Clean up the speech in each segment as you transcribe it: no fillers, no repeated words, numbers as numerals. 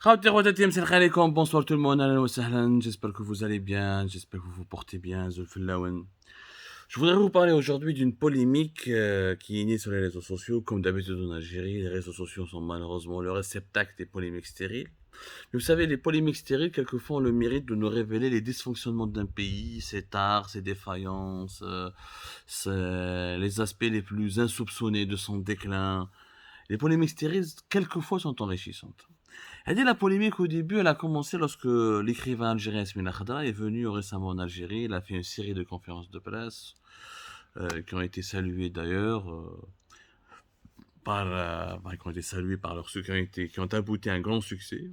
Khaouti Rouatati, Msel Khalikoum, bonsoir tout le monde, ahlan wa sahlan, j'espère que vous allez bien, j'espère que vous vous portez bien, Zulfillaouen. Je voudrais vous parler aujourd'hui d'une polémique qui est née sur les réseaux sociaux. Comme d'habitude en Algérie, les réseaux sociaux sont malheureusement le réceptacle des polémiques stériles. Mais vous savez, les polémiques stériles, quelquefois, ont le mérite de nous révéler les dysfonctionnements d'un pays, ses tares, ses défaillances, les aspects les plus insoupçonnés de son déclin. Les polémiques stériles, quelquefois, sont enrichissantes. Et dès la polémique au début, elle a commencé lorsque l'écrivain algérien Yasmine Khadra est venu récemment en Algérie. Il a fait une série de conférences de presse qui ont été saluées d'ailleurs qui ont été saluées par leurs qui ont abouti à un grand succès.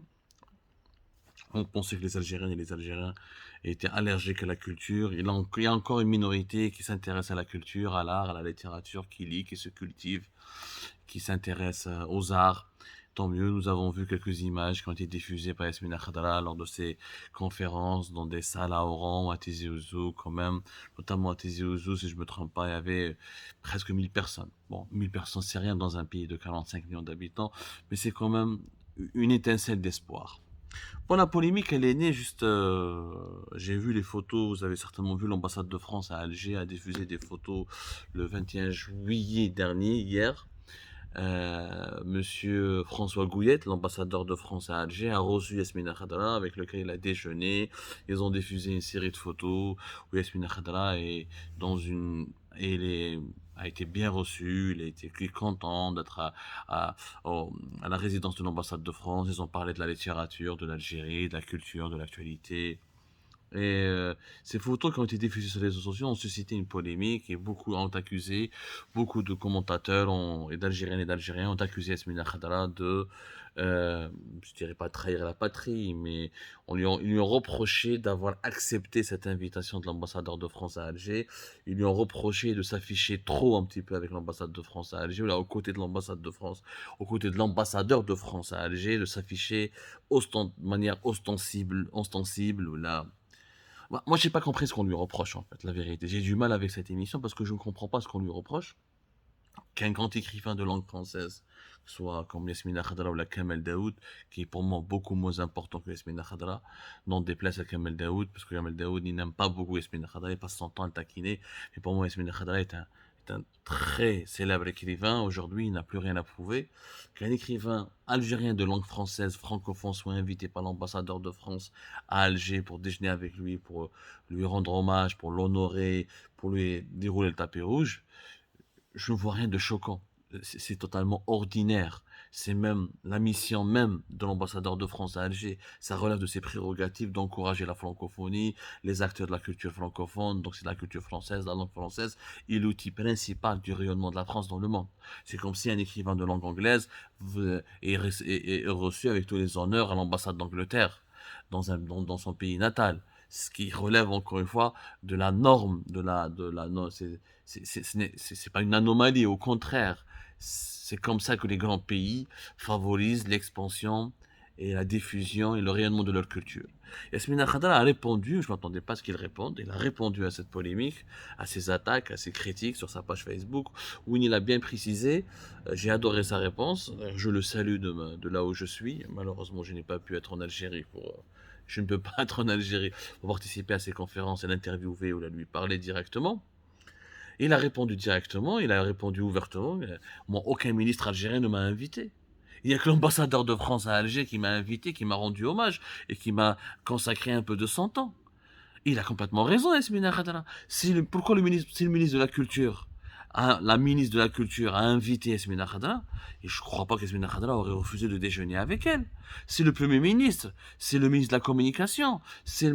On pensait que les Algériennes et les Algériens étaient allergiques à la culture. Il y a encore une minorité qui s'intéresse à la culture, à l'art, à la littérature, qui lit, qui se cultive, qui s'intéresse aux arts. Tant mieux, nous avons vu quelques images qui ont été diffusées par Yasmina Khadra lors de ses conférences dans des salles à Oran, à Tizi Ouzou, quand même. Notamment à Tizi Ouzou, si je me trompe pas, il y avait presque 1000 personnes. Bon, 1000 personnes, c'est rien dans un pays de 45 millions d'habitants, mais c'est quand même une étincelle d'espoir. Bon, la polémique, elle est née juste. J'ai vu les photos, vous avez certainement vu l'ambassade de France à Alger a diffusé des photos le 21 juillet dernier, hier. Monsieur François Gouillette, l'ambassadeur de France à Alger, a reçu Yasmina Khadra avec lequel il a déjeuné. Ils ont diffusé une série de photos où Yasmina Khadra est dans une. Et a été bien reçu, il a été content d'être à, à la résidence de l'ambassade de France. Ils ont parlé de la littérature, de l'Algérie, de la culture, de l'actualité. Et ces photos qui ont été diffusées sur les réseaux sociaux ont suscité une polémique et beaucoup ont accusé, beaucoup de commentateurs et d'Algériennes et d'Algériens ont accusé Yasmina Khadra de, je dirais pas trahir la patrie, mais ils lui ont reproché d'avoir accepté cette invitation de l'ambassadeur de France à Alger. Ils lui ont reproché de s'afficher trop un petit peu avec l'ambassade de France à Alger, ou là, aux côtés de l'ambassade de France, aux côtés de l'ambassadeur de France à Alger, de s'afficher de manière ostensible, ou là. Moi, j'ai pas compris ce qu'on lui reproche, en fait, la vérité. J'ai du mal avec cette émission parce que je ne comprends pas ce qu'on lui reproche. Qu'un grand écrivain de langue française, soit comme Yasmina Khadra ou la Kamel Daoud, qui est pour moi beaucoup moins important que Yasmina Khadra, n'en déplace à Kamel Daoud, parce que Kamel Daoud, il n'aime pas beaucoup Yasmina Khadra, il passe son temps à le taquiner. Mais pour moi, Yasmina Khadra est un très célèbre écrivain. Aujourd'hui, il n'a plus rien à prouver. Qu'un écrivain algérien de langue française, francophone, soit invité par l'ambassadeur de France à Alger pour déjeuner avec lui, pour lui rendre hommage, pour l'honorer, pour lui dérouler le tapis rouge, je ne vois rien de choquant. C'est totalement ordinaire. C'est même la mission même de l'ambassadeur de France à Alger. Ça relève de ses prérogatives d'encourager la francophonie, les acteurs de la culture francophone, donc c'est la culture française, la langue française, est l'outil principal du rayonnement de la France dans le monde. C'est comme si un écrivain de langue anglaise est reçu avec tous les honneurs à l'ambassade d'Angleterre, dans son pays natal. Ce qui relève encore une fois de la norme, c'est pas une anomalie, au contraire. C'est comme ça que les grands pays favorisent l'expansion et la diffusion et le rayonnement de leur culture. Yasmina Khadra a répondu, je ne m'attendais pas à ce qu'il réponde, il a répondu à cette polémique, à ces attaques, à ces critiques sur sa page Facebook, où il a bien précisé, j'ai adoré sa réponse, je le salue de là où je suis, malheureusement je n'ai pas pu être en Algérie je ne peux pas être en Algérie pour participer à ces conférences et l'interviewer ou la lui parler directement. Il a répondu directement, il a répondu ouvertement. Moi, aucun ministre algérien ne m'a invité. Il n'y a que l'ambassadeur de France à Alger qui m'a invité, qui m'a rendu hommage et qui m'a consacré un peu de son temps. Il a complètement raison, Yasmina Khadra. Pourquoi si le ministre de la Culture, la ministre de la Culture a invité Yasmina Khadra, et je ne crois pas qu'Yasmina Khadra aurait refusé de déjeuner avec elle. C'est le Premier ministre, c'est le ministre de la Communication, c'est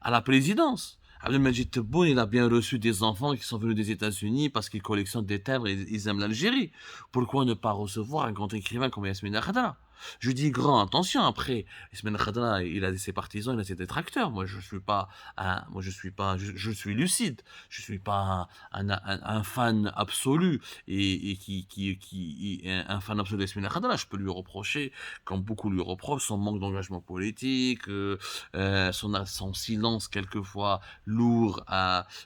à la présidence. Abdelmajid Tebboune, il a bien reçu des enfants qui sont venus des États-Unis parce qu'ils collectionnent des timbres et ils aiment l'Algérie. Pourquoi ne pas recevoir un grand écrivain comme Yasmina Khadra? Je dis grand, attention, après, Ismail Khadra, il a ses partisans, il a ses détracteurs. Moi, je suis pas, je suis lucide. Je suis pas un fan absolu un fan absolu d'Ismail Khadra. Je peux lui reprocher, comme beaucoup lui reprochent, son manque d'engagement politique, son silence quelquefois lourd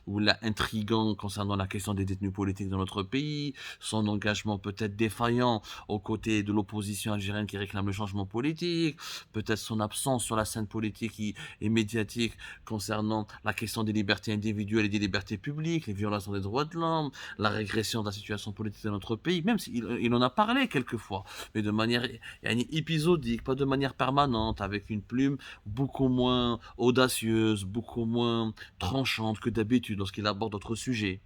ou intrigant concernant la question des détenus politiques dans notre pays, son engagement peut-être défaillant aux côtés de l'opposition algérienne qui qui réclame le changement politique, peut-être son absence sur la scène politique et médiatique concernant la question des libertés individuelles et des libertés publiques, les violations des droits de l'homme, la régression de la situation politique de notre pays, même s'il il en a parlé quelquefois, mais de manière épisodique, pas de manière permanente, avec une plume beaucoup moins audacieuse, beaucoup moins tranchante que d'habitude lorsqu'il aborde d'autres sujets.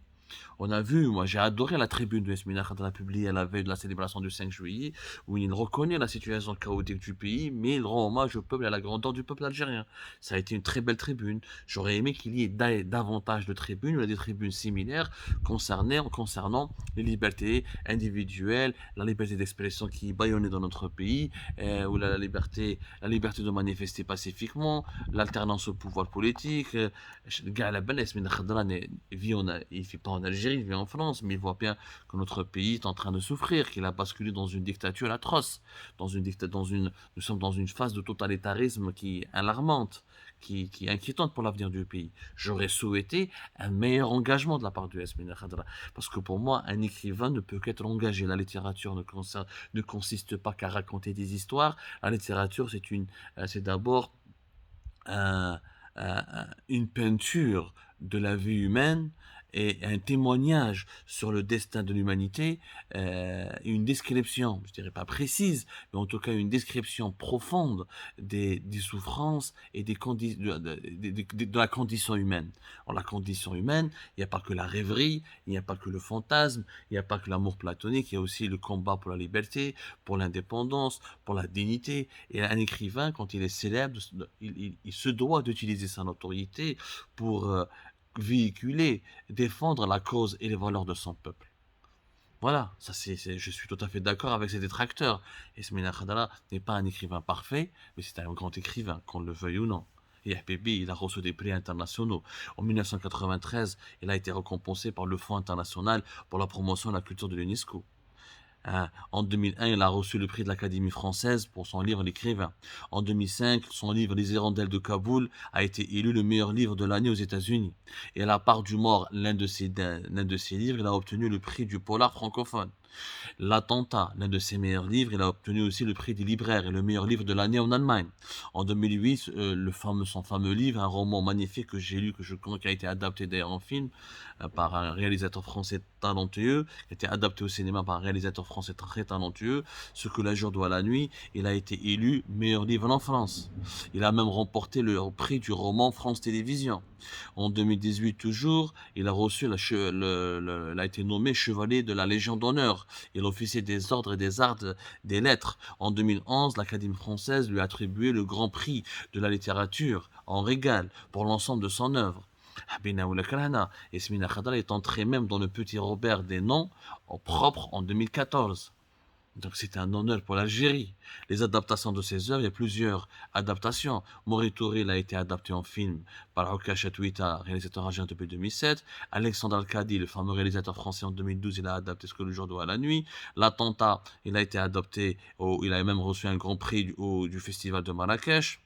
On a vu, moi j'ai adoré la tribune de Yasmina Khadra publiée à la veille de la célébration du 5 juillet, où il reconnaît la situation chaotique du pays, mais il rend hommage au peuple et à la grandeur du peuple algérien. Ça a été une très belle tribune. J'aurais aimé qu'il y ait davantage de tribunes, ou des tribunes similaires concernant les libertés individuelles, la liberté d'expression qui est bâillonnée dans notre pays, ou la liberté de manifester pacifiquement, l'alternance au pouvoir politique. Le gars à la belle, Yasmina Khadra, il ne vit pas en Algérie, il vit en France, mais il voit bien que notre pays est en train de souffrir, qu'il a basculé dans une dictature atroce, nous sommes dans une phase de totalitarisme qui est alarmante, qui est inquiétante pour l'avenir du pays. J'aurais souhaité un meilleur engagement de la part de Yasmina Khadra, parce que pour moi, un écrivain ne peut qu'être engagé. La littérature ne consiste pas qu'à raconter des histoires. La littérature, c'est d'abord un- une peinture de la vie humaine et un témoignage sur le destin de l'humanité, une description, je dirais pas précise, mais en tout cas une description profonde des souffrances et de la condition humaine. En la condition humaine, il n'y a pas que la rêverie, il n'y a pas que le fantasme, il n'y a pas que l'amour platonique, il y a aussi le combat pour la liberté, pour l'indépendance, pour la dignité. Et un écrivain, quand il est célèbre, il se doit d'utiliser sa notoriété pour véhiculer, défendre la cause et les valeurs de son peuple. Voilà, je suis tout à fait d'accord avec ses détracteurs. Ismail Khadala n'est pas un écrivain parfait, mais c'est un grand écrivain, qu'on le veuille ou non. Et Habibi, il a reçu des prix internationaux. En 1993, il a été récompensé par le Fonds international pour la promotion de la culture de l'UNESCO. En 2001, il a reçu le prix de l'Académie française pour son livre L'écrivain. En 2005, son livre Les Hirondelles de Kaboul a été élu le meilleur livre de l'année aux États-Unis. Et à la part du mort, l'un de ses livres, il a obtenu le prix du polar francophone. L'Attentat, l'un de ses meilleurs livres, il a obtenu aussi le prix des libraires et le meilleur livre de l'année en Allemagne. En 2008, son fameux livre, un roman magnifique que j'ai lu, qui a été adapté d'ailleurs en film par un réalisateur français talentueux, qui a été adapté au cinéma par un réalisateur français très talentueux, Ce que la jour doit à la nuit, il a été élu meilleur livre en France. Il a même remporté le prix du roman France Télévisions. En 2018 toujours, il a reçu il a été nommé chevalier de la Légion d'honneur. Il officiait des ordres et des arts des lettres. En 2011, l'Académie française lui a attribué le Grand Prix de la littérature en régal pour l'ensemble de son œuvre. Habina ou Lakrana, Yasmina Khadra est entrée même dans le Petit Robert des noms en propre en 2014. Donc c'était un honneur pour l'Algérie. Les adaptations de ses œuvres, il y a plusieurs adaptations. Maury a été adapté en film par Oka Chatouita, réalisateur argentin depuis 2007. Alexandre Alcadi, le fameux réalisateur français en 2012, il a adapté Ce que le jour doit à la nuit. L'Attentat, il a été adapté, il a même reçu un grand prix du Festival de Marrakech.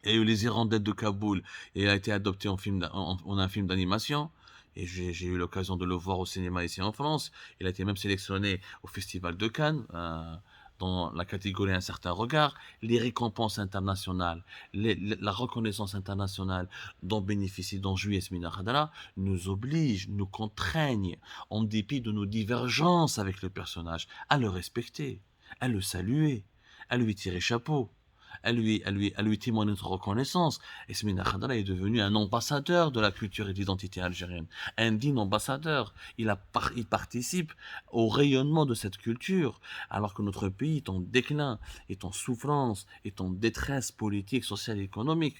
Et Les Hirondelles de Kaboul, il a été adapté en un film d'animation. Et j'ai eu l'occasion de le voir au cinéma ici en France. Il a été même sélectionné au Festival de Cannes, dans la catégorie Un certain regard. Les récompenses internationales, la reconnaissance internationale dont jouit Yasmina Khadra, nous obligent, nous contraignent, en dépit de nos divergences avec le personnage, à le respecter, à le saluer, à lui tirer chapeau. À lui témoigner notre reconnaissance. Yasmina Khadra est devenu un ambassadeur de la culture et de l'identité algérienne, un digne ambassadeur. Il participe au rayonnement de cette culture, alors que notre pays est en déclin, est en souffrance, est en détresse politique, sociale et économique.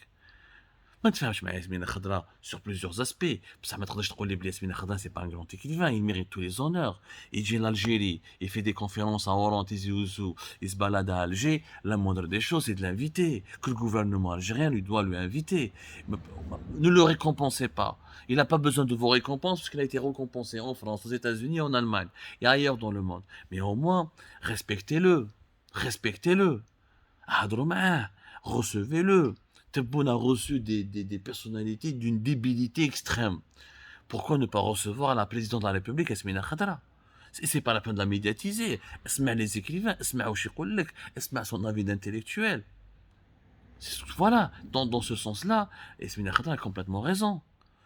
ما تفهمش مع ياسمين خضراء sur plusieurs aspects. بصح ما تقدرش تقول لي بلي ياسمين خضراء c'est pas un grand écrivain, il mérite tous les honneurs. Il vient d'Algérie, il fait des conférences à Oran, Tizi Ouzou, il se balade à Alger, la moindre des choses c'est de l'inviter, que le gouvernement algérien lui doit lui inviter. Ne le récompensez pas. Il n'a pas besoin de vos récompenses parce qu'il a été récompensé en France, aux États-Unis, en Allemagne et ailleurs dans le monde. Mais au moins, respectez-le. Respectez-le. هضروا معاه. Recevez-le. Tebboune a reçu des personnalités d'une débilité extrême. Pourquoi ne pas recevoir la présidente de la République, Yasmina Khadra? C'est pas la peine de la médiatiser. Esma les écrivains, esma واش يقول لك, esma son avis d'intellectuel. Voilà, dans ce sens-là, Esmina Khadra a complètement raison.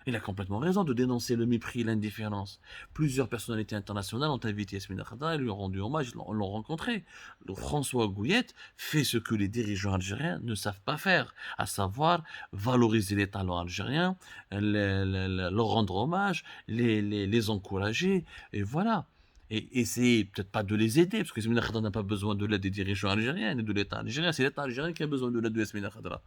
Il a complètement raison de dénoncer le mépris et l'indifférence. Plusieurs personnalités internationales ont invité Esmina Khadra et lui ont rendu hommage, l'ont rencontré. François Gouillet fait ce que les dirigeants algériens ne savent pas faire, à savoir valoriser les talents algériens, leur rendre hommage, les encourager, et voilà. Et essayer peut-être pas de les aider, parce que Yasmina Khadra n'a pas besoin de l'aide des dirigeants algériens, ni de l'État algérien, c'est l'État algérien qui a besoin de l'aide de Yasmina Khadra.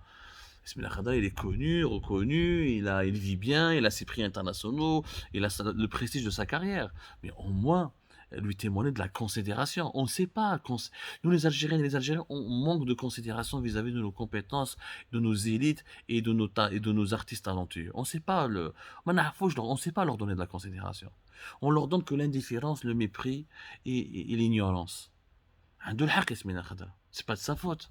Yasmina Khadra, il est connu, reconnu, il vit bien, il a ses prix internationaux, il a le prestige de sa carrière. Mais au moins, lui témoigner de la considération. On ne sait pas. Nous, les Algériennes et les Algériens, on manque de considération vis-à-vis de nos compétences, de nos élites et de nos artistes talentueux. On ne sait pas on sait pas leur donner de la considération. On leur donne que l'indifférence, le mépris et l'ignorance. C'est pas de sa faute.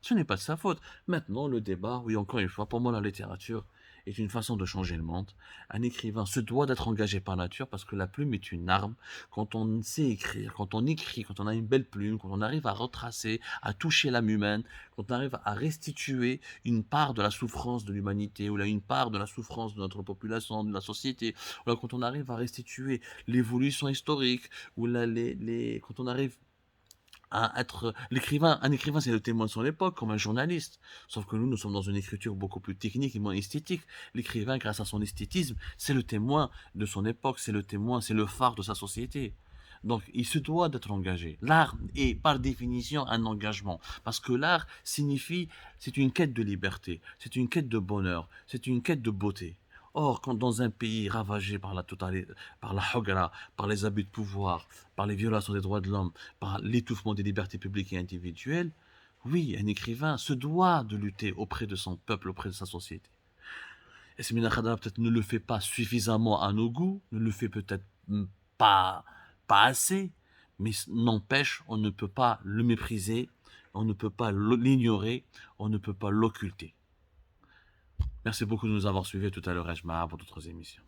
Ce n'est pas de sa faute. Maintenant, le débat, oui, encore une fois, pour moi, la littérature est une façon de changer le monde. Un écrivain se doit d'être engagé par nature parce que la plume est une arme. Quand on sait écrire, quand on écrit, quand on a une belle plume, quand on arrive à retracer, à toucher l'âme humaine, quand on arrive à restituer une part de la souffrance de l'humanité, ou là une part de la souffrance de notre population, de la société, ou là quand on arrive à restituer l'évolution historique, ou là quand on arrive à être l'écrivain. Un écrivain, c'est le témoin de son époque, comme un journaliste. Sauf que nous sommes dans une écriture beaucoup plus technique et moins esthétique. L'écrivain, grâce à son esthétisme, c'est le témoin de son époque, c'est le témoin, c'est le phare de sa société. Donc, il se doit d'être engagé. L'art est par définition un engagement. Parce que l'art signifie, c'est une quête de liberté, c'est une quête de bonheur, c'est une quête de beauté. Or, quand dans un pays ravagé par la totalité, par la hogra, par les abus de pouvoir, par les violations des droits de l'homme, par l'étouffement des libertés publiques et individuelles, oui, un écrivain se doit de lutter auprès de son peuple, auprès de sa société. Et Semina Khadra peut-être ne le fait pas suffisamment à nos goûts, ne le fait peut-être pas, pas assez, mais n'empêche, on ne peut pas le mépriser, on ne peut pas l'ignorer, on ne peut pas l'occulter. Merci beaucoup de nous avoir suivis. Tout à l'heure, Ejma, pour d'autres émissions.